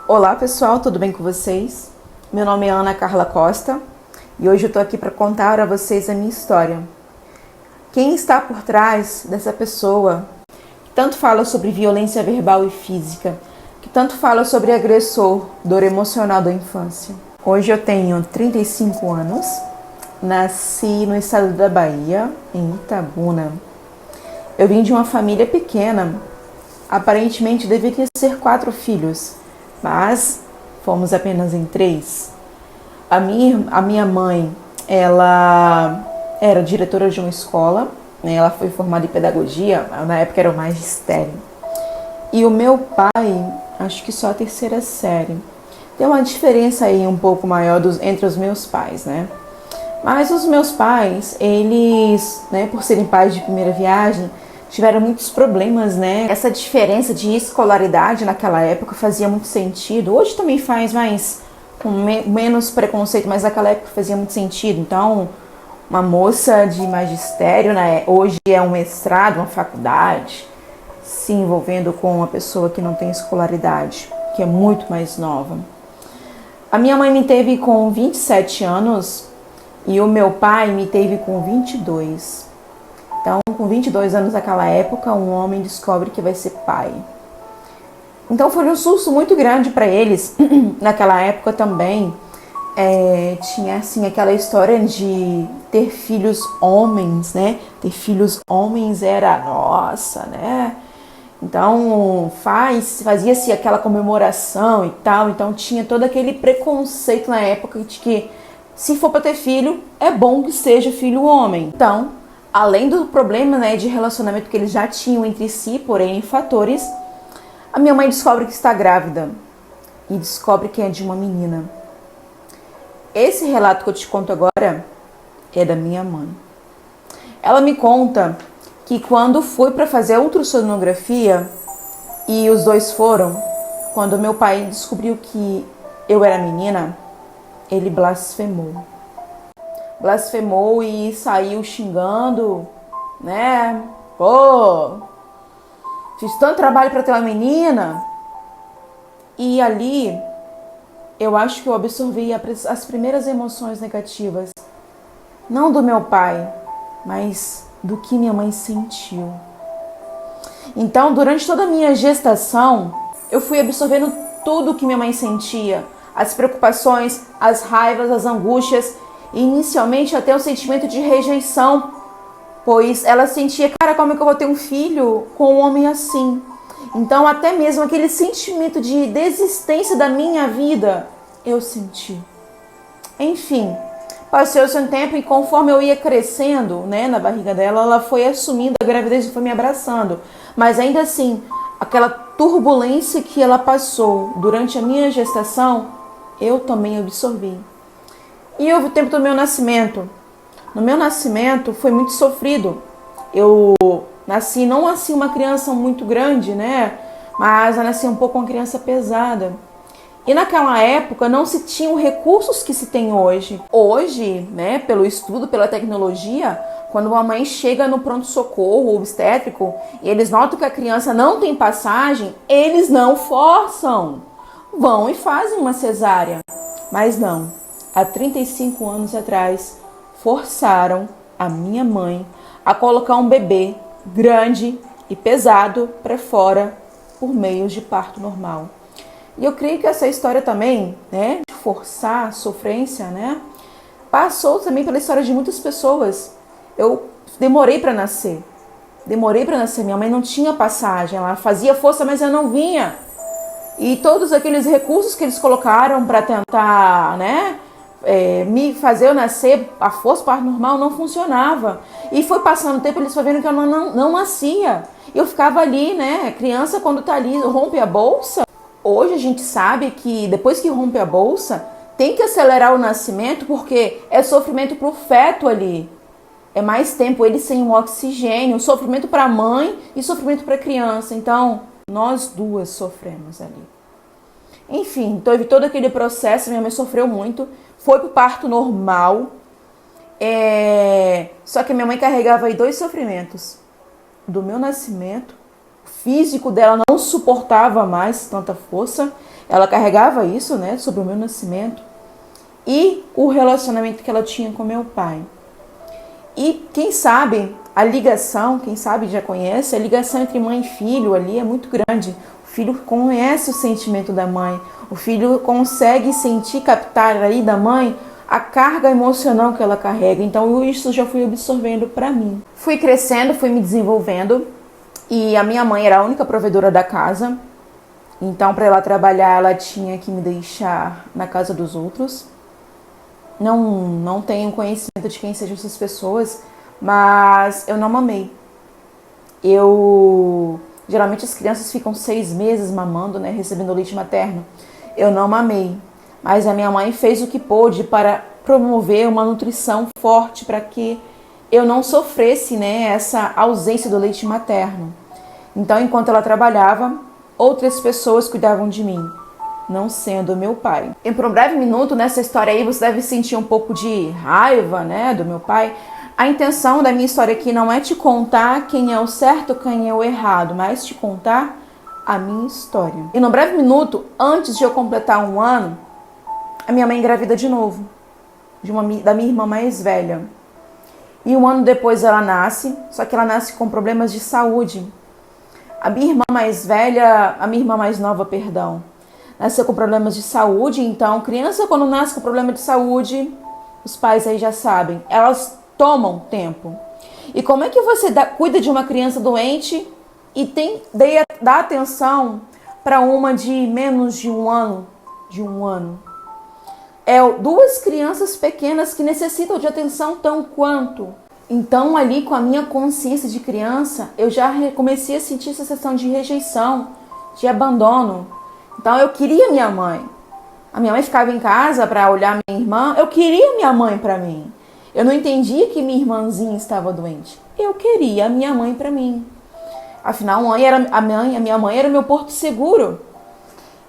Olá pessoal, tudo bem com vocês? Meu nome é Ana Carla Costa e hoje eu tô aqui para contar a vocês a minha história. Quem está por trás dessa pessoa que tanto fala sobre violência verbal e física, que tanto fala sobre agressor, dor emocional da infância. Hoje eu tenho 35 anos, nasci no estado da Bahia, em Itabuna. Eu vim de uma família pequena, aparentemente deveria ser 4 filhos, mas fomos apenas em 3. A minha mãe, ela era diretora de uma escola, né? Ela foi formada em pedagogia, na época era o magistério. E o meu pai, acho que só a 3ª série. Tem uma diferença aí um pouco maior entre os meus pais, né? Mas os meus pais, eles, né, por serem pais de primeira viagem, tiveram muitos problemas, né? Essa diferença de escolaridade naquela época fazia muito sentido. Hoje também faz, mas com menos preconceito, mas naquela época fazia muito sentido. Então, uma moça de magistério, né, hoje é um mestrado, uma faculdade, se envolvendo com uma pessoa que não tem escolaridade, que é muito mais nova. A minha mãe me teve com 27 anos e o meu pai me teve com 22. Então, com 22 anos naquela época, um homem descobre que vai ser pai. Então, foi um susto muito grande para eles. Naquela época também, tinha assim aquela história de ter filhos homens, né? Ter filhos homens era nossa, né? Então, fazia-se aquela comemoração e tal. Então, tinha todo aquele preconceito na época de que, se for para ter filho, é bom que seja filho homem. Então, além do problema, né, de relacionamento que eles já tinham entre si, porém fatores, a minha mãe descobre que está grávida e descobre que é de uma menina. Esse relato que eu te conto agora é da minha mãe. Ela me conta que quando fui para fazer a ultrassonografia e os dois foram, quando meu pai descobriu que eu era menina, ele blasfemou. Blasfemou e saiu xingando, né? Pô, fiz tanto trabalho para ter uma menina. E ali, eu acho que eu absorvi as primeiras emoções negativas. Não do meu pai, mas do que minha mãe sentiu. Então, durante toda a minha gestação, eu fui absorvendo tudo que minha mãe sentia. As preocupações, as raivas, as angústias. E inicialmente até o sentimento de rejeição, pois ela sentia, cara, como é que eu vou ter um filho com um homem assim? Então até mesmo aquele sentimento de desistência da minha vida, eu senti. Enfim, passou-se um tempo e conforme eu ia crescendo, né, na barriga dela, ela foi assumindo a gravidez e foi me abraçando. Mas ainda assim, aquela turbulência que ela passou durante a minha gestação, eu também absorvi. E houve o tempo do meu nascimento. No meu nascimento foi muito sofrido. Eu nasci, não assim uma criança muito grande, né? Mas eu nasci um pouco uma criança pesada. E naquela época não se tinham recursos que se tem hoje. Hoje, né, pelo estudo, pela tecnologia, quando uma mãe chega no pronto-socorro obstétrico e eles notam que a criança não tem passagem, eles não forçam. Vão e fazem uma cesárea. Mas não. Há 35 anos atrás, forçaram a minha mãe a colocar um bebê grande e pesado para fora por meios de parto normal. E eu creio que essa história também, né, de forçar a sofrência, né, passou também pela história de muitas pessoas. Eu demorei para nascer. Minha mãe não tinha passagem, ela fazia força, mas eu não vinha. E todos aqueles recursos que eles colocaram para tentar, né, me fazer eu nascer a força parto normal não funcionava. E foi passando o tempo, eles foram vendo que eu não nascia. Eu ficava ali, né? Criança, quando tá ali, rompe a bolsa. Hoje a gente sabe que depois que rompe a bolsa, tem que acelerar o nascimento, porque é sofrimento pro feto ali. É mais tempo ele sem o oxigênio, sofrimento para a mãe e sofrimento para a criança. Então, nós duas sofremos ali. Enfim, teve todo aquele processo, minha mãe sofreu muito. Foi pro parto normal. Só que minha mãe carregava aí 2 sofrimentos. Do meu nascimento, o físico dela não suportava mais tanta força. Ela carregava isso, né, sobre o meu nascimento e o relacionamento que ela tinha com meu pai. E quem sabe a ligação, quem sabe já conhece, a ligação entre mãe e filho ali é muito grande. O filho conhece o sentimento da mãe, o filho consegue sentir, captar aí da mãe a carga emocional que ela carrega. Então isso já fui absorvendo para mim. Fui crescendo, fui me desenvolvendo e a minha mãe era a única provedora da casa. Então para ela trabalhar ela tinha que me deixar na casa dos outros. Não tenho conhecimento de quem sejam essas pessoas, mas eu não mamei. Geralmente as crianças ficam 6 meses mamando, né, recebendo leite materno. Eu não mamei, mas a minha mãe fez o que pôde para promover uma nutrição forte para que eu não sofresse, né, essa ausência do leite materno. Então, enquanto ela trabalhava, outras pessoas cuidavam de mim, não sendo meu pai. E por um breve minuto nessa história aí você deve sentir um pouco de raiva, né, do meu pai. A intenção da minha história aqui não é te contar quem é o certo, quem é o errado, mas te contar a minha história. E num breve minuto, antes de eu completar 1 ano, a minha mãe engravida de novo, da minha irmã mais velha. E 1 ano depois ela nasce, só que ela nasce com problemas de saúde. A minha irmã mais nova, perdão, nasceu com problemas de saúde. Então, criança quando nasce com problema de saúde, os pais aí já sabem, elas tomam tempo. E como é que você cuida de uma criança doente e dá atenção para uma de menos de 1 ano? É 2 crianças pequenas que necessitam de atenção tão quanto. Então, ali com a minha consciência de criança, eu já comecei a sentir essa sensação de rejeição, de abandono. Então, eu queria minha mãe. A minha mãe ficava em casa para olhar minha irmã. Eu queria minha mãe para mim. Eu não entendia que minha irmãzinha estava doente. Eu queria a minha mãe para mim. Afinal, a minha mãe era o meu porto seguro.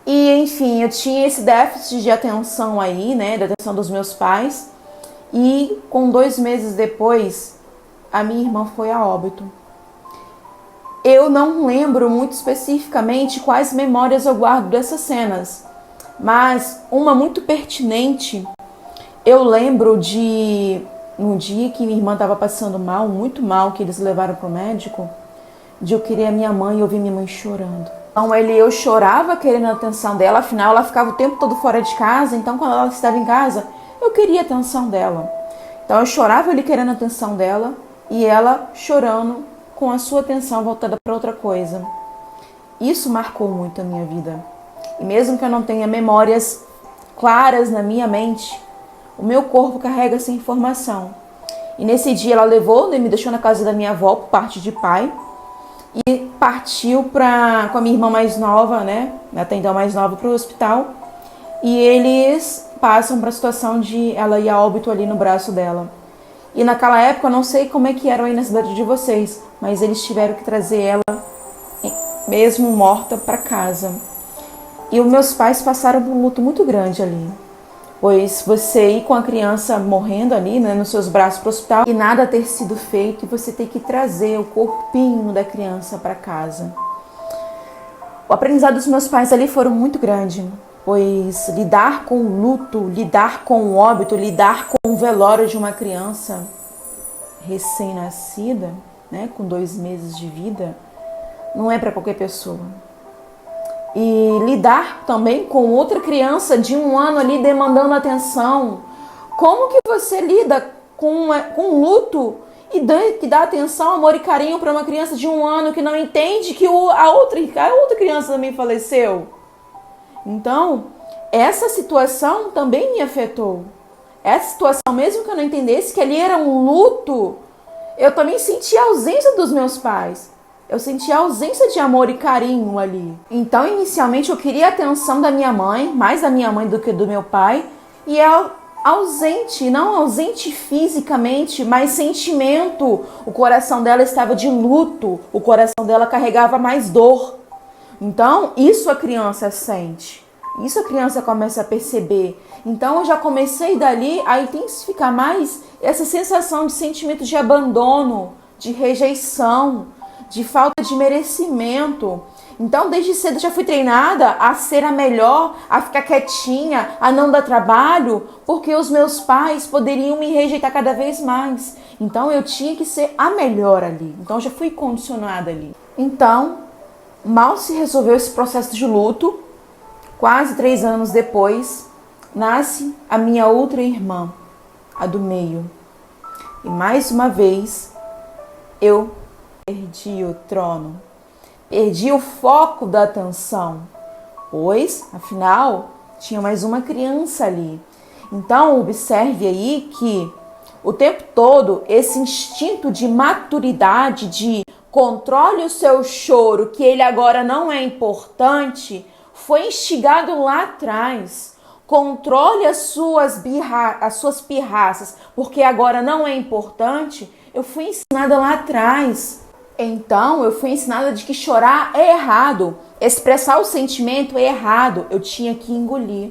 E, enfim, eu tinha esse déficit de atenção aí, né, da atenção dos meus pais. E com 2 meses depois, a minha irmã foi a óbito. Eu não lembro muito especificamente quais memórias eu guardo dessas cenas, mas uma muito pertinente, eu lembro de um dia que minha irmã estava passando mal, muito mal, que eles levaram para o médico, de eu querer a minha mãe e ouvir minha mãe chorando. Então eu chorava querendo a atenção dela, afinal ela ficava o tempo todo fora de casa, então quando ela estava em casa, eu queria a atenção dela. Então eu chorava ali querendo a atenção dela e ela chorando com a sua atenção voltada para outra coisa. Isso marcou muito a minha vida. E mesmo que eu não tenha memórias claras na minha mente, o meu corpo carrega essa informação. E nesse dia ela levou, me deixou na casa da minha avó, por parte de pai, e partiu com a minha irmã mais nova, né, até então mais nova, para o hospital. E eles passam para a situação de ela ir a óbito ali no braço dela. E naquela época, eu não sei como é que era aí na cidade de vocês, mas eles tiveram que trazer ela, mesmo morta, para casa. E os meus pais passaram por um luto muito grande ali. Pois você ir com a criança morrendo ali, né, nos seus braços para o hospital e nada ter sido feito e você ter que trazer o corpinho da criança para casa. O aprendizado dos meus pais ali foram muito grande, pois lidar com o luto, lidar com o óbito, lidar com o velório de uma criança recém-nascida, né, com 2 meses de vida, não é para qualquer pessoa. E lidar também com outra criança de 1 ano ali demandando atenção. Como que você lida com luto e que dá atenção, amor e carinho para uma criança de 1 ano que não entende que a outra criança também faleceu? Então, essa situação também me afetou. Essa situação, mesmo que eu não entendesse que ali era um luto, eu também senti a ausência dos meus pais. Eu senti a ausência de amor e carinho ali. Então, inicialmente, eu queria a atenção da minha mãe, mais da minha mãe do que do meu pai. E ela ausente, não ausente fisicamente, mas sentimento. O coração dela estava de luto, o coração dela carregava mais dor. Então, isso a criança sente. Isso a criança começa a perceber. Então, eu já comecei dali a intensificar mais essa sensação de sentimento de abandono, de rejeição, de falta de merecimento. Então, desde cedo eu já fui treinada a ser a melhor, a ficar quietinha, a não dar trabalho, porque os meus pais poderiam me rejeitar cada vez mais. Então, eu tinha que ser a melhor ali. Então, eu já fui condicionada ali. Então, mal se resolveu esse processo de luto, quase 3 anos depois, nasce a minha outra irmã, a do meio. E mais uma vez, eu perdi o trono. Perdi o foco da atenção, pois, afinal, tinha mais uma criança ali. Então, observe aí que o tempo todo esse instinto de maturidade, de controle o seu choro, que ele agora não é importante, foi instigado lá atrás. Controle as suas pirraças, porque agora não é importante. Eu fui ensinada lá atrás. Então, eu fui ensinada de que chorar é errado, expressar o sentimento é errado, eu tinha que engolir.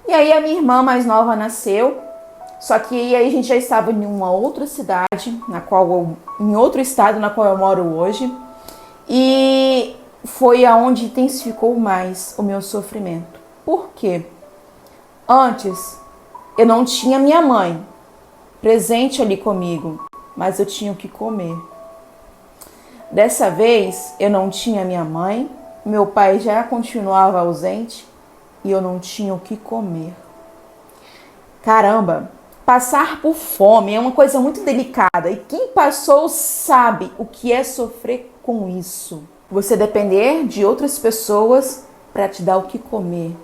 E aí a minha irmã mais nova nasceu, só que aí a gente já estava em uma outra cidade, em outro estado na qual eu moro hoje, e foi aonde intensificou mais o meu sofrimento. Por quê? Antes, eu não tinha minha mãe presente ali comigo, mas eu tinha o que comer. Dessa vez, eu não tinha minha mãe, meu pai já continuava ausente e eu não tinha o que comer. Caramba, passar por fome é uma coisa muito delicada e quem passou sabe o que é sofrer com isso. Você depender de outras pessoas para te dar o que comer.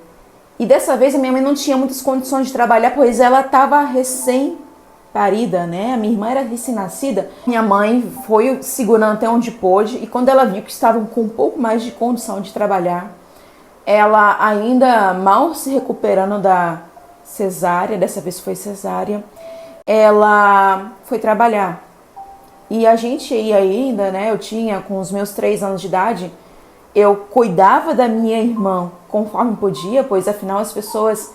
E dessa vez a minha mãe não tinha muitas condições de trabalhar, pois ela estava recém-parida, né? A minha irmã era recém-nascida. Minha mãe foi segurando até onde pôde e quando ela viu que estavam com um pouco mais de condição de trabalhar, ela ainda mal se recuperando da cesárea, dessa vez foi cesárea, ela foi trabalhar. E a gente ia ainda, né? Eu tinha com os meus 3 anos de idade, eu cuidava da minha irmã conforme podia, pois afinal as pessoas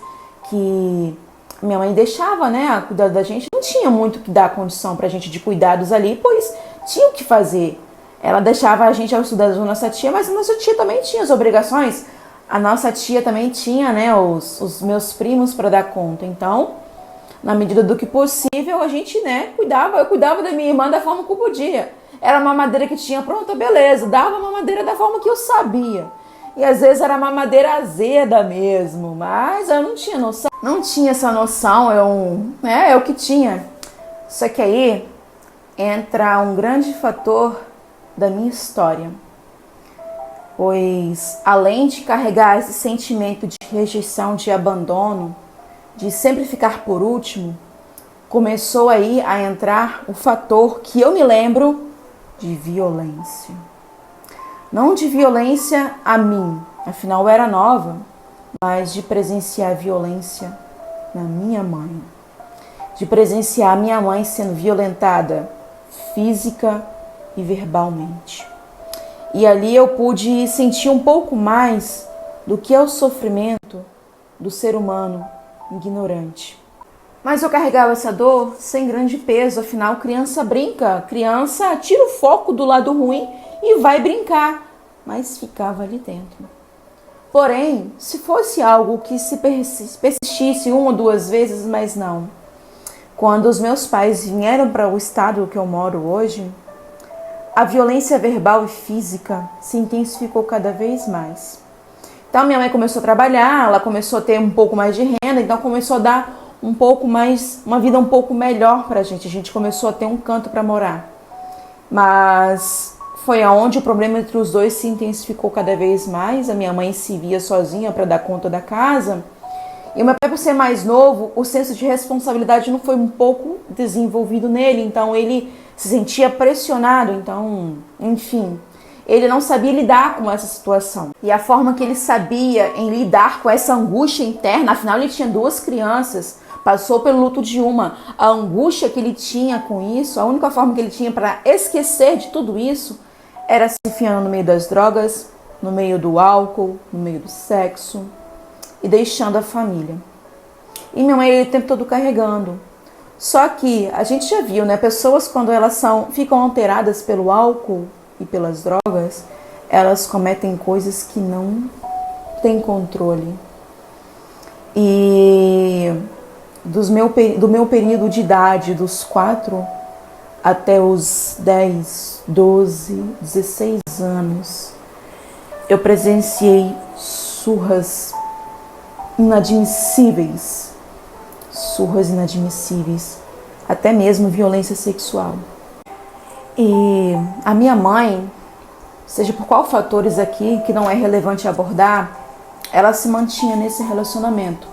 que minha mãe deixava, né, a cuidar da gente, não tinha muito que dar condição pra gente de cuidados ali, pois tinha o que fazer. Ela deixava a gente aos cuidados da nossa tia, mas a nossa tia também tinha as obrigações. A nossa tia também tinha, né, os meus primos para dar conta. Então, na medida do que possível, a gente, né, cuidava. Eu cuidava da minha irmã da forma que eu podia. Era uma mamadeira que tinha pronta, beleza. Dava mamadeira da forma que eu sabia. E às vezes era mamadeira azeda mesmo, mas eu não tinha noção. Não tinha essa noção, é o que tinha. Só que aí entra um grande fator da minha história. Pois além de carregar esse sentimento de rejeição, de abandono, de sempre ficar por último, começou aí a entrar o fator que eu me lembro de violência. Não de violência a mim, afinal eu era nova, mas de presenciar violência na minha mãe. De presenciar minha mãe sendo violentada física e verbalmente. E ali eu pude sentir um pouco mais do que é o sofrimento do ser humano ignorante. Mas eu carregava essa dor sem grande peso, afinal criança brinca, criança tira o foco do lado ruim e vai brincar, mas ficava ali dentro. Porém, se fosse algo que se persistisse 1 ou 2 vezes, mas não. Quando os meus pais vieram para o estado que eu moro hoje, a violência verbal e física se intensificou cada vez mais. Então minha mãe começou a trabalhar, ela começou a ter um pouco mais de renda, então começou a dar um pouco mais, uma vida um pouco melhor pra gente. A gente começou a ter um canto para morar. Mas foi aonde o problema entre os dois se intensificou cada vez mais. A minha mãe se via sozinha para dar conta da casa. E o meu pai, por ser mais novo, o senso de responsabilidade não foi um pouco desenvolvido nele. Então ele se sentia pressionado. Então, enfim, ele não sabia lidar com essa situação. E a forma que ele sabia em lidar com essa angústia interna, afinal ele tinha 2 crianças, passou pelo luto de uma. A angústia que ele tinha com isso, a única forma que ele tinha para esquecer de tudo isso, era se enfiando no meio das drogas, no meio do álcool, no meio do sexo e deixando a família. E minha mãe ele o tempo todo carregando. Só que a gente já viu, né? Pessoas quando elas ficam alteradas pelo álcool e pelas drogas, elas cometem coisas que não têm controle. E do meu período de idade, dos 4 até os 10, 12, 16 anos, eu presenciei surras inadmissíveis, até mesmo violência sexual. E a minha mãe, seja por qual fatores aqui que não é relevante abordar, ela se mantinha nesse relacionamento,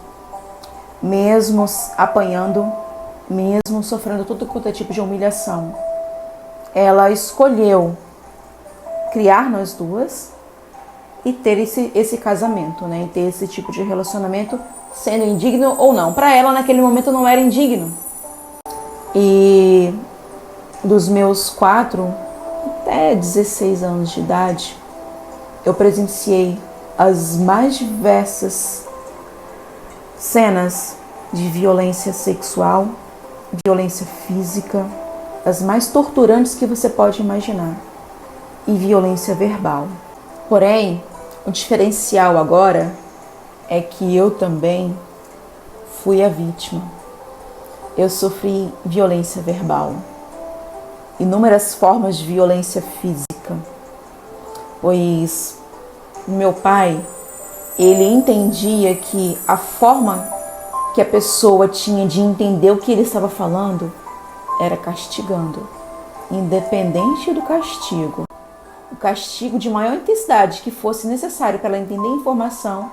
mesmo apanhando, mesmo sofrendo todo quanto é tipo de humilhação. Ela escolheu criar nós duas e ter esse casamento, né? E ter esse tipo de relacionamento, sendo indigno ou não. Para ela, naquele momento, não era indigno. E dos meus 4 até 16 anos de idade, eu presenciei as mais diversas cenas de violência sexual, violência física, as mais torturantes que você pode imaginar, e violência verbal. Porém, o diferencial agora é que eu também fui a vítima. Eu sofri violência verbal, inúmeras formas de violência física, pois meu pai, ele entendia que a forma que a pessoa tinha de entender o que ele estava falando era castigando, independente do castigo. O castigo de maior intensidade que fosse necessário para ela entender a informação,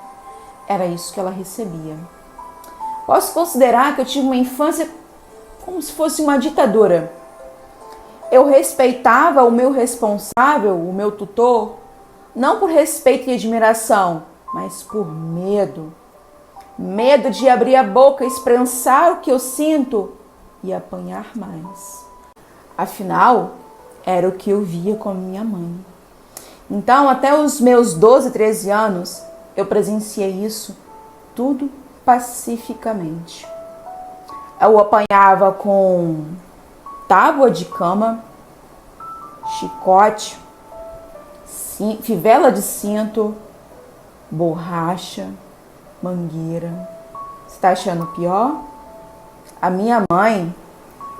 era isso que ela recebia. Posso considerar que eu tive uma infância como se fosse uma ditadura. Eu respeitava o meu responsável, o meu tutor, não por respeito e admiração, mas por medo. Medo de abrir a boca, expressar o que eu sinto e apanhar mais. Afinal, era o que eu via com a minha mãe. Então, até os meus 12, 13 anos, eu presenciei isso tudo pacificamente. Eu apanhava com tábua de cama, chicote, fivela de cinto, borracha, mangueira. Você está achando pior? A minha mãe,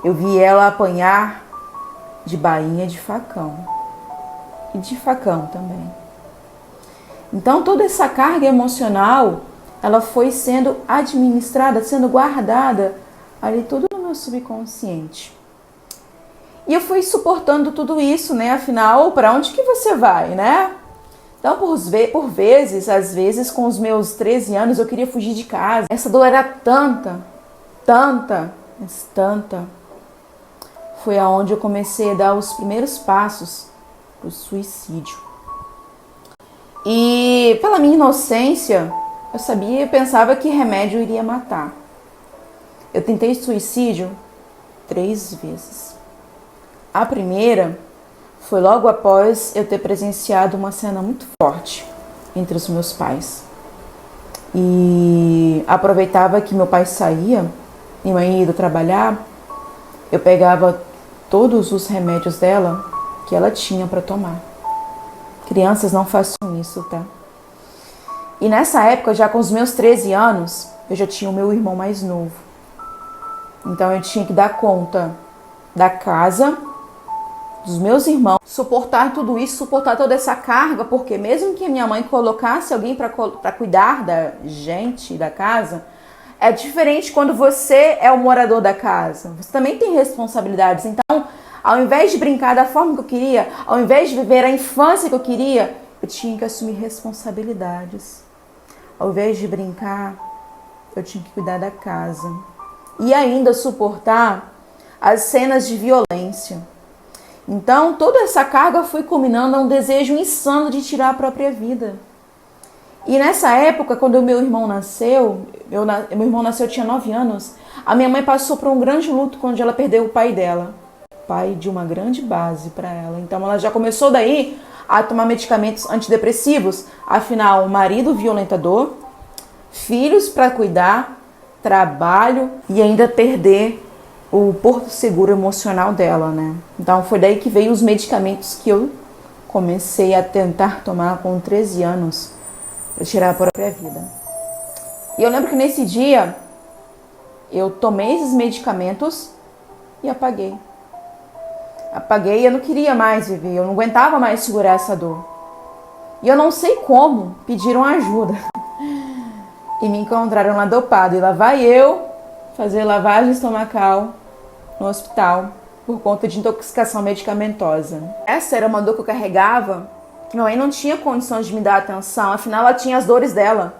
eu vi ela apanhar de bainha de facão. E de facão também. Então toda essa carga emocional, ela foi sendo administrada, sendo guardada ali tudo no meu subconsciente. E eu fui suportando tudo isso, né? Afinal, para onde que você vai, né? Então, por vezes, às vezes, com os meus 13 anos, eu queria fugir de casa. Essa dor era tanta, mas tanta. Foi aonde eu comecei a dar os primeiros passos para o suicídio. E pela minha inocência, eu pensava que remédio iria matar. Eu tentei suicídio 3 vezes. A primeira foi logo após eu ter presenciado uma cena muito forte entre os meus pais. E aproveitava que meu pai saía, minha mãe ia trabalhar, eu pegava todos os remédios dela que ela tinha para tomar. Crianças não façam isso, tá? E nessa época, já com os meus 13 anos, eu já tinha o meu irmão mais novo. Então eu tinha que dar conta da casa, dos meus irmãos, suportar tudo isso, suportar toda essa carga, porque mesmo que a minha mãe colocasse alguém para cuidar da gente, da casa, é diferente quando você é o morador da casa. Você também tem responsabilidades. Então, ao invés de brincar da forma que eu queria, ao invés de viver a infância que eu queria, eu tinha que assumir responsabilidades. Ao invés de brincar, eu tinha que cuidar da casa. E ainda suportar as cenas de violência. Então, toda essa carga foi culminando a um desejo insano de tirar a própria vida. E nessa época, quando meu irmão nasceu, meu irmão nasceu, eu tinha 9 anos, a minha mãe passou por um grande luto quando ela perdeu o pai dela. Pai de uma grande base para ela. Então, ela já começou daí a tomar medicamentos antidepressivos. Afinal, marido violentador, filhos para cuidar, trabalho e ainda perder o porto seguro emocional dela, né? Então foi daí que veio os medicamentos que eu comecei a tentar tomar com 13 anos para tirar a própria vida. E eu lembro que nesse dia eu tomei esses medicamentos e apaguei. Apaguei e eu não queria mais viver, eu não aguentava mais segurar essa dor. E eu não sei como, pediram ajuda. E me encontraram lá dopada. E lá vai eu fazer lavagem estomacal no hospital por conta de intoxicação medicamentosa. Essa era uma dor que eu carregava, que minha mãe não tinha condições de me dar atenção, afinal ela tinha as dores dela.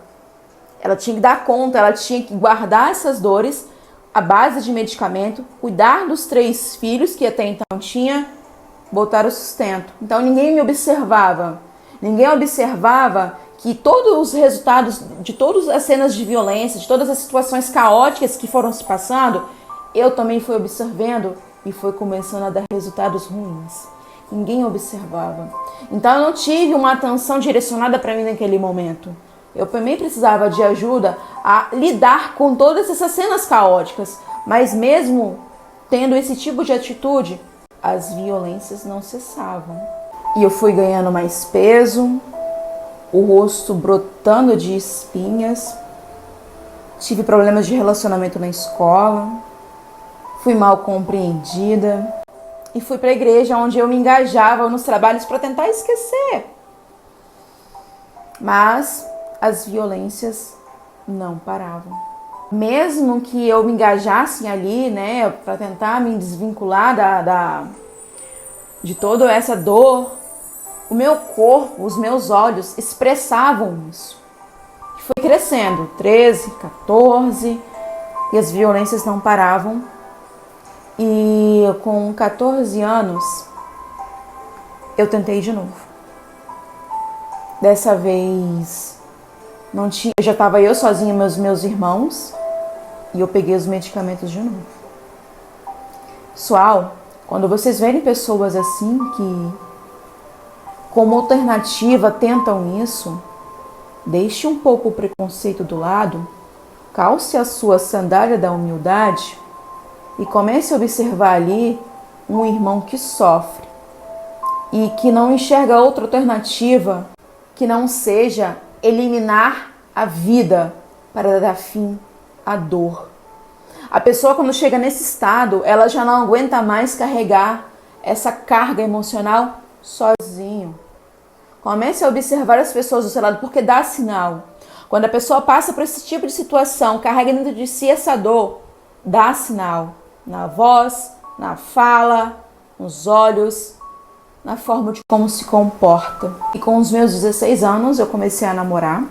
Ela tinha que dar conta, ela tinha que guardar essas dores à base de medicamento, cuidar dos 3 filhos que até então tinha, botar o sustento. Então ninguém me observava. Ninguém observava que todos os resultados de todas as cenas de violência, de todas as situações caóticas que foram se passando, eu também fui observando e foi começando a dar resultados ruins. Ninguém observava. Então eu não tive uma atenção direcionada para mim naquele momento. Eu também precisava de ajuda a lidar com todas essas cenas caóticas. Mas mesmo tendo esse tipo de atitude, as violências não cessavam. E eu fui ganhando mais peso, o rosto brotando de espinhas, tive problemas de relacionamento na escola, fui mal compreendida e fui para a igreja onde eu me engajava nos trabalhos para tentar esquecer. Mas as violências não paravam. Mesmo que eu me engajasse ali, né, para tentar me desvincular de toda essa dor, o meu corpo, os meus olhos expressavam isso. Foi crescendo, 13, 14, e as violências não paravam. E com 14 anos, eu tentei de novo. Dessa vez, não tinha, já estava eu sozinha, meus irmãos, e eu peguei os medicamentos de novo. Pessoal, quando vocês verem pessoas assim que como alternativa tentam isso, deixe um pouco o preconceito do lado, calce a sua sandália da humildade e comece a observar ali um irmão que sofre e que não enxerga outra alternativa que não seja eliminar a vida para dar fim à dor. A pessoa, quando chega nesse estado, ela já não aguenta mais carregar essa carga emocional sozinho. Comece a observar as pessoas do seu lado, porque dá sinal. Quando a pessoa passa por esse tipo de situação, carrega dentro de si essa dor, dá sinal. Na voz, na fala, nos olhos, na forma de como se comporta. E com os meus 16 anos, eu comecei a namorar.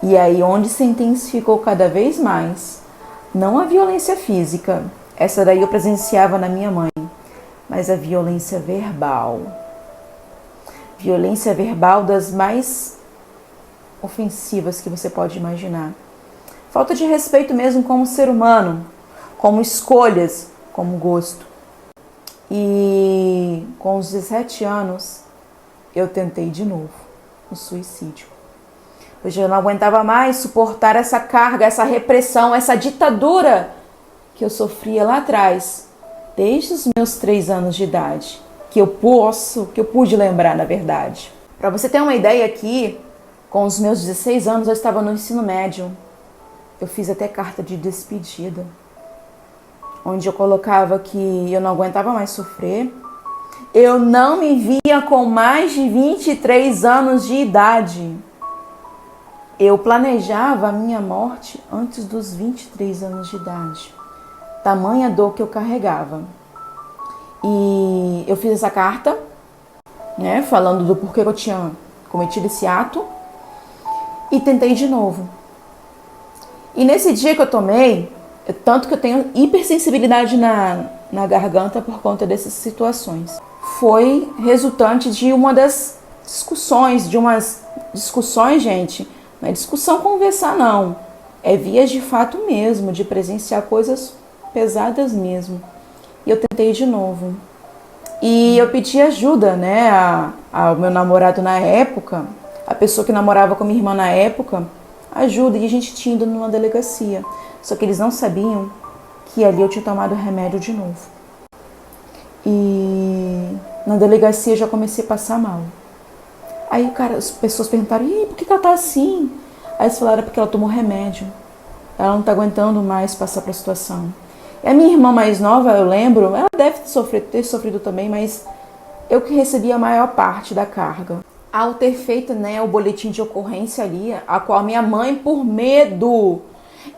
E aí, onde se intensificou cada vez mais, não a violência física, essa daí eu presenciava na minha mãe, mas a violência verbal. Violência verbal das mais ofensivas que você pode imaginar. Falta de respeito mesmo como ser humano, como escolhas, como gosto. E com os 17 anos, eu tentei de novo o suicídio. Hoje eu não aguentava mais suportar essa carga, essa repressão, essa ditadura que eu sofria lá atrás, desde os meus 3 anos de idade. Que eu pude lembrar, na verdade. Para você ter uma ideia aqui, com os meus 16 anos eu estava no ensino médio. Eu fiz até carta de despedida, onde eu colocava que eu não aguentava mais sofrer. Eu não me via com mais de 23 anos de idade. Eu planejava a minha morte antes dos 23 anos de idade. Tamanha dor que eu carregava. E eu fiz essa carta, né, falando do porquê que eu tinha cometido esse ato, e tentei de novo. E nesse dia que eu tomei, tanto que eu tenho hipersensibilidade na garganta por conta dessas situações, foi resultante de uma das discussões, gente, não é discussão conversar não, é vias de fato mesmo, de presenciar coisas pesadas mesmo. E eu tentei de novo. E eu pedi ajuda, né, ao meu namorado na época, a pessoa que namorava com minha irmã na época, ajuda. E a gente tinha ido numa delegacia. Só que eles não sabiam que ali eu tinha tomado remédio de novo. E Na delegacia eu já comecei a passar mal. Aí as pessoas perguntaram, e por que ela tá assim? Aí eles falaram, porque ela tomou remédio. Ela não tá aguentando mais passar pela situação. E a minha irmã mais nova, eu lembro, ela deve ter sofrido também, mas eu que recebi a maior parte da carga. Ao ter feito, né, o boletim de ocorrência ali, a qual minha mãe, por medo,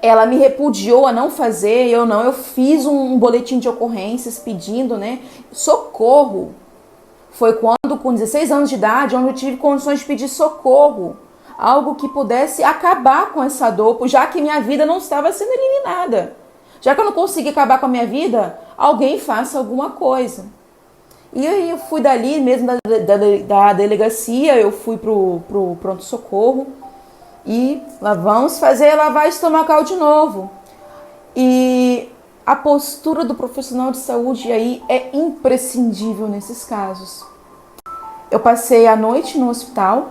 ela me repudiou a não fazer, eu fiz um boletim de ocorrências pedindo, né, socorro. Foi quando, com 16 anos de idade, onde eu tive condições de pedir socorro. Algo que pudesse acabar com essa dor, já que minha vida não estava sendo eliminada. Já que eu não consegui acabar com a minha vida, alguém faça alguma coisa. E aí eu fui dali mesmo da delegacia, eu fui pro pronto-socorro e lá vamos fazer lavagem estomacal de novo. E a postura do profissional de saúde aí é imprescindível nesses casos. Eu passei a noite no hospital.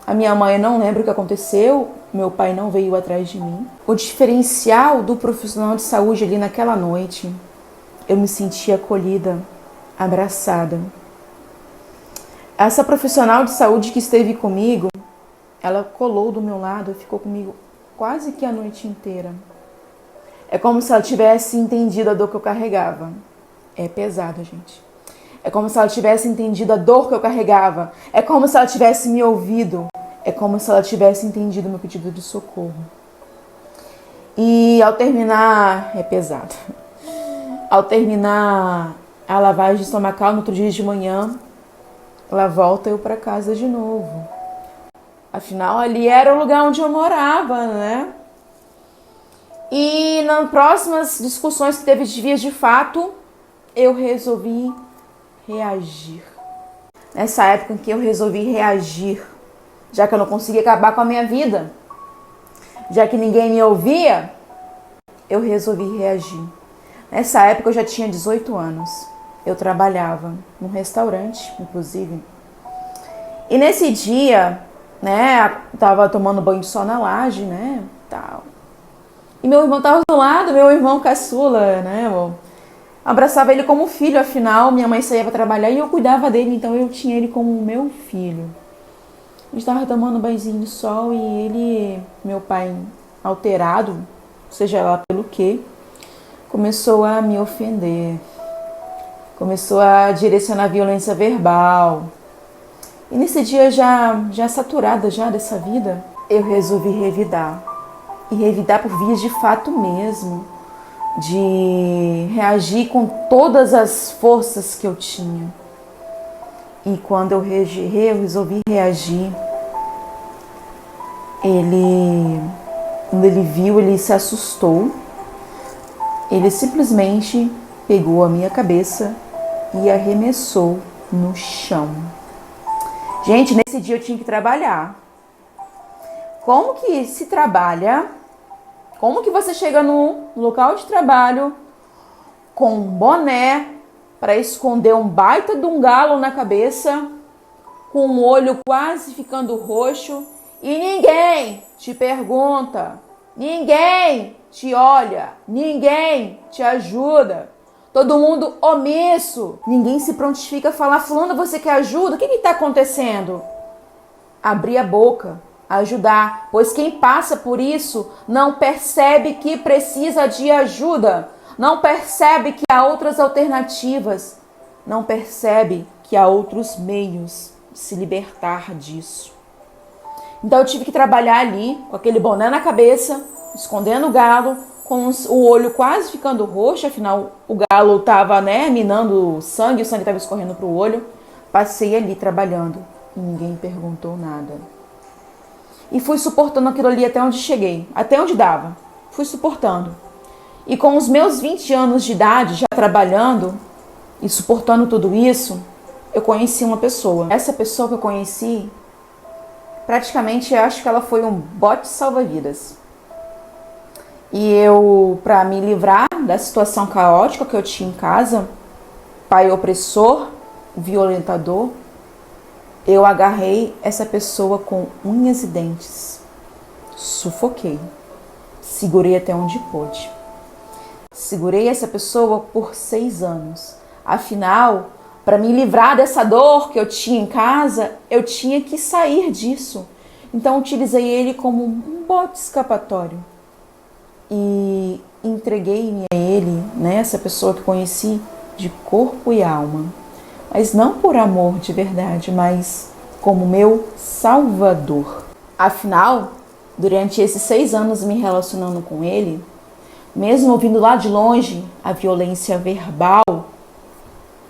A minha mãe não lembra o que aconteceu, meu pai não veio atrás de mim. O diferencial do profissional de saúde ali naquela noite, eu me senti acolhida, abraçada. Essa profissional de saúde que esteve comigo, ela colou do meu lado e ficou comigo quase que a noite inteira. É como se ela tivesse entendido a dor que eu carregava. É pesado, gente. É como se ela tivesse entendido a dor que eu carregava. É como se ela tivesse me ouvido. É como se ela tivesse entendido meu pedido de socorro. E ao terminar... É pesado. Ao terminar a lavagem estomacal, no outro dia de manhã, ela volta eu para casa de novo. Afinal, ali era o lugar onde eu morava, né? E nas próximas discussões que teve de vias de fato, eu resolvi reagir. Nessa época em que eu resolvi reagir, já que eu não conseguia acabar com a minha vida, já que ninguém me ouvia, eu resolvi reagir. Nessa época eu já tinha 18 anos. Eu trabalhava num restaurante, inclusive. E nesse dia, né, tava tomando banho de sol na laje, né, tal. E meu irmão tava do lado, meu irmão caçula, né, eu abraçava ele como filho, afinal, minha mãe saía para trabalhar e eu cuidava dele, então eu tinha ele como meu filho. A gente tava tomando banhozinho de sol e ele, meu pai alterado, seja lá pelo quê, começou a me ofender. Começou a direcionar violência verbal. E nesse dia já saturada já dessa vida, eu resolvi revidar. E revidar por vias de fato mesmo. De reagir com todas as forças que eu tinha. E quando eu resolvi reagir, quando ele viu, ele se assustou. Ele simplesmente pegou a minha cabeça e arremessou no chão. Gente, nesse dia eu tinha que trabalhar. Como que se trabalha? Como que você chega no local de trabalho com um boné para esconder um baita de um galo na cabeça, com o olho quase ficando roxo e ninguém te pergunta, ninguém te olha, ninguém te ajuda? Todo mundo omisso. Ninguém se prontifica a falar, fulano, você quer ajuda? O que está acontecendo? Abrir a boca, ajudar. Pois quem passa por isso não percebe que precisa de ajuda. Não percebe que há outras alternativas. Não percebe que há outros meios de se libertar disso. Então eu tive que trabalhar ali, com aquele boné na cabeça, escondendo o galo, com o olho quase ficando roxo, afinal o galo estava, né, minando o sangue estava escorrendo para o olho. Passei ali trabalhando e ninguém perguntou nada. E fui suportando aquilo ali até onde cheguei, até onde dava. Fui suportando. E com os meus 20 anos de idade, já trabalhando e suportando tudo isso, eu conheci uma pessoa. Essa pessoa que eu conheci, praticamente eu acho que ela foi um bote salva-vidas. E eu, para me livrar da situação caótica que eu tinha em casa, pai opressor, violentador, eu agarrei essa pessoa com unhas e dentes. Sufoquei. Segurei até onde pôde. Segurei essa pessoa por 6 anos. Afinal, Para me livrar dessa dor que eu tinha em casa, eu tinha que sair disso. Então utilizei ele como um bote escapatório. E entreguei-me a ele, né, essa pessoa que conheci, de corpo e alma. Mas não por amor de verdade, mas como meu salvador. Afinal, durante esses 6 anos me relacionando com ele, mesmo ouvindo lá de longe a violência verbal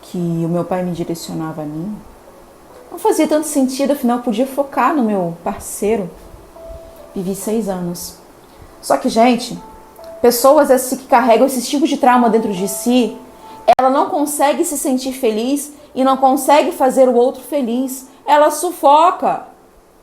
que o meu pai me direcionava a mim, não fazia tanto sentido, afinal eu podia focar no meu parceiro. Vivi 6 anos. Só que, gente, pessoas assim que carregam esse tipo de trauma dentro de si, ela não consegue se sentir feliz e não consegue fazer o outro feliz. Ela sufoca.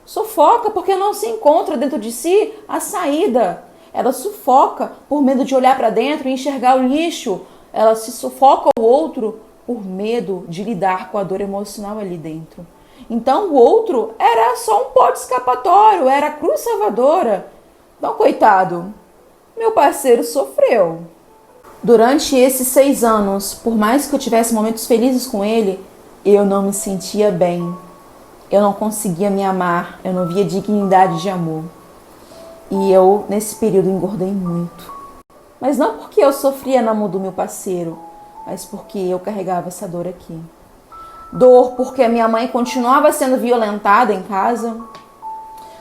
Sufoca porque não se encontra dentro de si a saída. Ela sufoca por medo de olhar para dentro e enxergar o lixo. Ela se sufoca o outro por medo de lidar com a dor emocional ali dentro. Então o outro era só um bote escapatório, era a cruz salvadora. Então, coitado, meu parceiro sofreu. Durante esses 6 anos, por mais que eu tivesse momentos felizes com ele, eu não me sentia bem. Eu não conseguia me amar, eu não via dignidade de amor. E eu, nesse período, engordei muito. Mas não porque eu sofria na mão do meu parceiro, mas porque eu carregava essa dor aqui. Dor porque a minha mãe continuava sendo violentada em casa.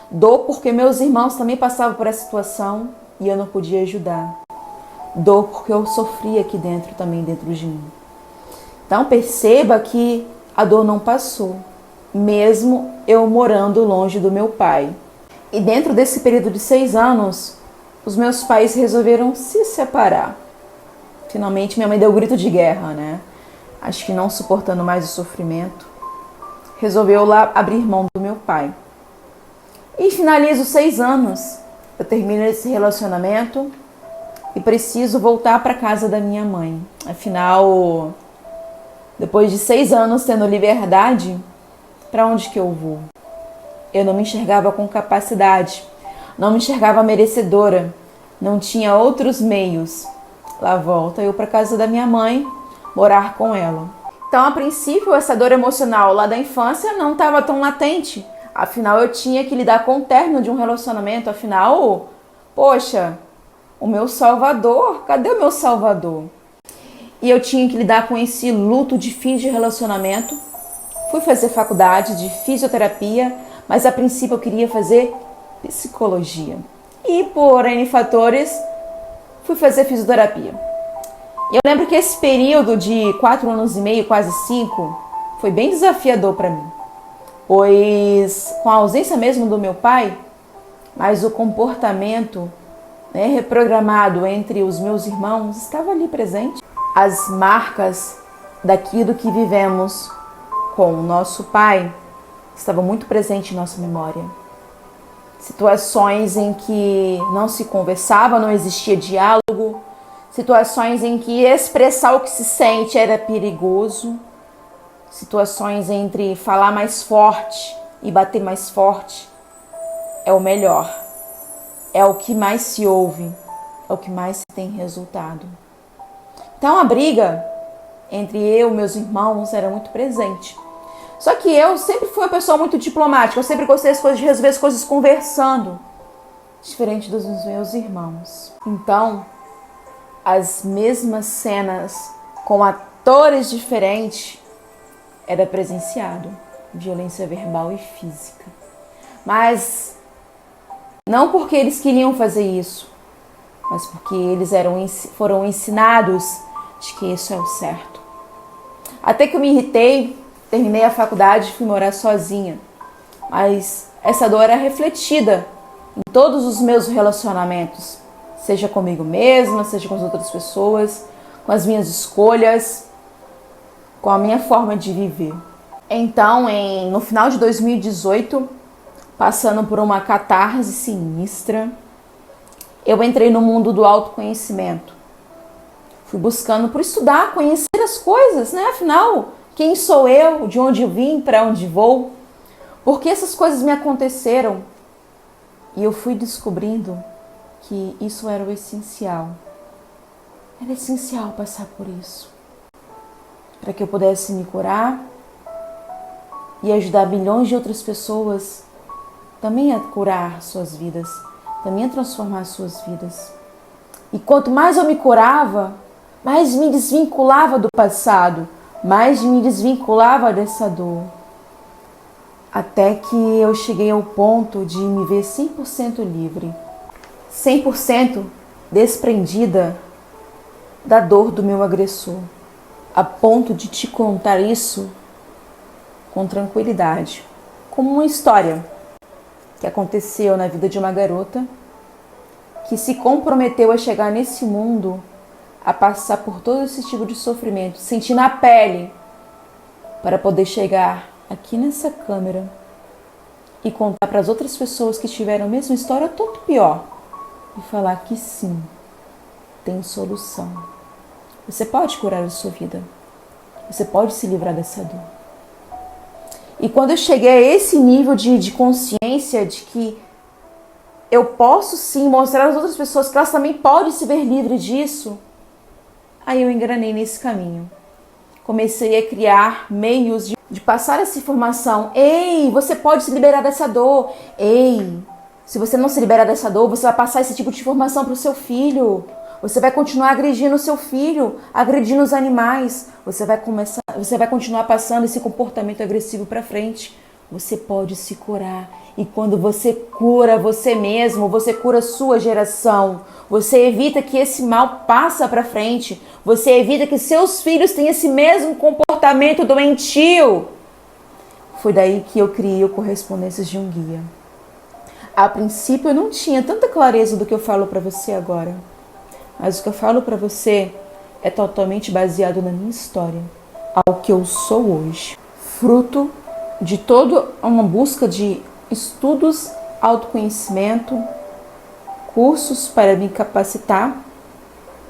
Dor porque meus irmãos também passavam por essa situação e eu não podia ajudar. Dor porque eu sofria aqui dentro também, dentro de mim. Então perceba que a dor não passou, mesmo eu morando longe do meu pai. E dentro desse período de 6 anos, os meus pais resolveram se separar. Finalmente minha mãe deu o grito de guerra, né? Acho que não suportando mais o sofrimento, resolveu lá abrir mão do meu pai. E finalizo 6 anos. Eu termino esse relacionamento e preciso voltar para casa da minha mãe. Afinal, depois de 6 anos tendo liberdade, para onde que eu vou? Eu não me enxergava com capacidade, não me enxergava merecedora, não tinha outros meios. Lá volta eu para casa da minha mãe, morar com ela. Então, a princípio, essa dor emocional lá da infância não estava tão latente. Afinal, eu tinha que lidar com o término de um relacionamento. Afinal, poxa, o meu salvador, cadê o meu salvador? E eu tinha que lidar com esse luto de fim de relacionamento. Fui fazer faculdade de fisioterapia, mas a princípio eu queria fazer psicologia. E por N fatores, fui fazer fisioterapia. Eu lembro que esse período de 4 anos e meio, quase 5, foi bem desafiador para mim. Pois com a ausência mesmo do meu pai, mas o comportamento, né, reprogramado entre os meus irmãos estava ali presente. As marcas daquilo que vivemos com o nosso pai estavam muito presentes em nossa memória. Situações em que não se conversava, não existia diálogo, situações em que expressar o que se sente era perigoso, situações entre falar mais forte e bater mais forte é o melhor, é o que mais se ouve, é o que mais tem resultado. Então a briga entre eu e meus irmãos era muito presente. Só que eu sempre fui uma pessoa muito diplomática, eu sempre gostei de resolver as coisas conversando, diferente dos meus irmãos. Então, as mesmas cenas com atores diferentes era presenciado, violência verbal e física. Mas não porque eles queriam fazer isso, mas porque eles foram ensinados de que isso é o certo. Até que eu me irritei, terminei a faculdade e fui morar sozinha. Mas essa dor era refletida em todos os meus relacionamentos, seja comigo mesma, seja com as outras pessoas, com as minhas escolhas, com a minha forma de viver. Então, no final de 2018, passando por uma catarse sinistra, eu entrei no mundo do autoconhecimento. Fui buscando por estudar, conhecer as coisas, né? Afinal, quem sou eu, de onde eu vim, para onde vou? Porque essas coisas me aconteceram e eu fui descobrindo que isso era o essencial. Era essencial passar por isso. para que eu pudesse me curar e ajudar milhões de outras pessoas também a curar suas vidas, também a transformar suas vidas. E quanto mais eu me curava, mais me desvinculava do passado, mais me desvinculava dessa dor. Até que eu cheguei ao ponto de me ver 100% livre, 100% desprendida da dor do meu agressor, a ponto de te contar isso com tranquilidade, como uma história que aconteceu na vida de uma garota que se comprometeu a chegar nesse mundo, a passar por todo esse tipo de sofrimento, sentir na pele, para poder chegar aqui nessa câmera e contar para as outras pessoas que tiveram a mesma história, tanto pior, e falar que sim, tem solução. Você pode curar a sua vida. Você pode se livrar dessa dor. E quando eu cheguei a esse nível de consciência de que eu posso sim mostrar às outras pessoas que elas também podem se ver livres disso, aí eu engranei nesse caminho. Comecei a criar meios de passar essa informação. Ei, você pode se liberar dessa dor. Ei, se você não se liberar dessa dor, você vai passar esse tipo de informação para o seu filho. Você vai continuar agredindo o seu filho, agredindo os animais. Você vai continuar passando esse comportamento agressivo para frente. Você pode se curar. E quando você cura você mesmo, você cura a sua geração. Você evita que esse mal passe para frente. Você evita que seus filhos tenham esse mesmo comportamento doentio. Foi daí que eu criei o Correspondências de um Guia. A princípio eu não tinha tanta clareza do que eu falo para você agora. Mas o que eu falo para você é totalmente baseado na minha história, ao que eu sou hoje. Fruto de toda uma busca de estudos, autoconhecimento, cursos para me capacitar,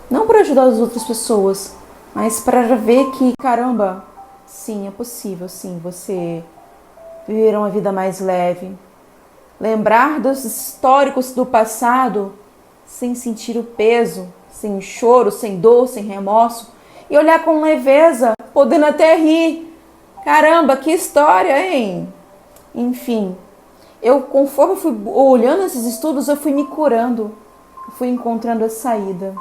não para ajudar as outras pessoas, mas para ver que, caramba, sim, é possível, sim, você viver uma vida mais leve, lembrar dos históricos do passado sem sentir o peso, sem choro, sem dor, sem remorso, e olhar com leveza, podendo até rir. Caramba, que história, hein? Enfim, conforme fui olhando esses estudos, eu fui me curando, eu fui encontrando a saída,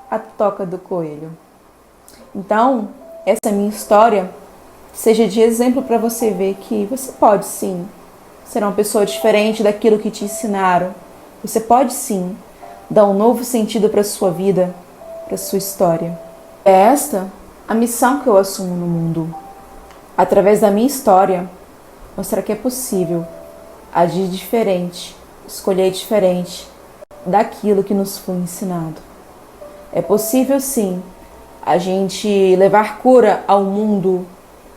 a toca do coelho. Então, essa minha história seja de exemplo para você ver que você pode sim ser uma pessoa diferente daquilo que te ensinaram. Você pode sim dar um novo sentido para a sua vida, para a sua história. É esta a missão que eu assumo no mundo. Através da minha história, mostrar que é possível agir diferente, escolher diferente daquilo que nos foi ensinado. É possível sim a gente levar cura ao mundo,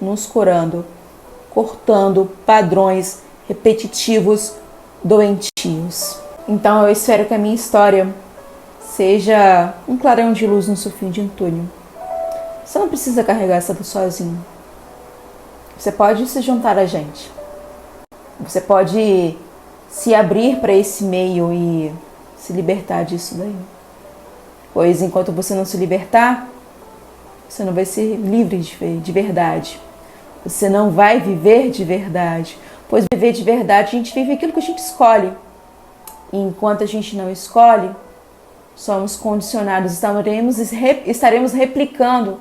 nos curando, cortando padrões repetitivos, doentios. Então eu espero que a minha história seja um clarão de luz no seu fim de túnel. Você não precisa carregar essa dor sozinho. Você pode se juntar a gente. Você pode se abrir para esse meio e se libertar disso daí. Pois enquanto você não se libertar, você não vai ser livre de verdade. Você não vai viver de verdade. Pois viver de verdade, a gente vive aquilo que a gente escolhe. E enquanto a gente não escolhe, somos condicionados, estaremos replicando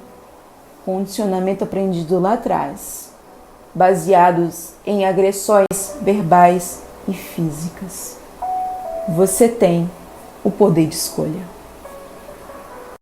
condicionamento aprendido lá atrás, baseados em agressões verbais e físicas. Você tem o poder de escolha.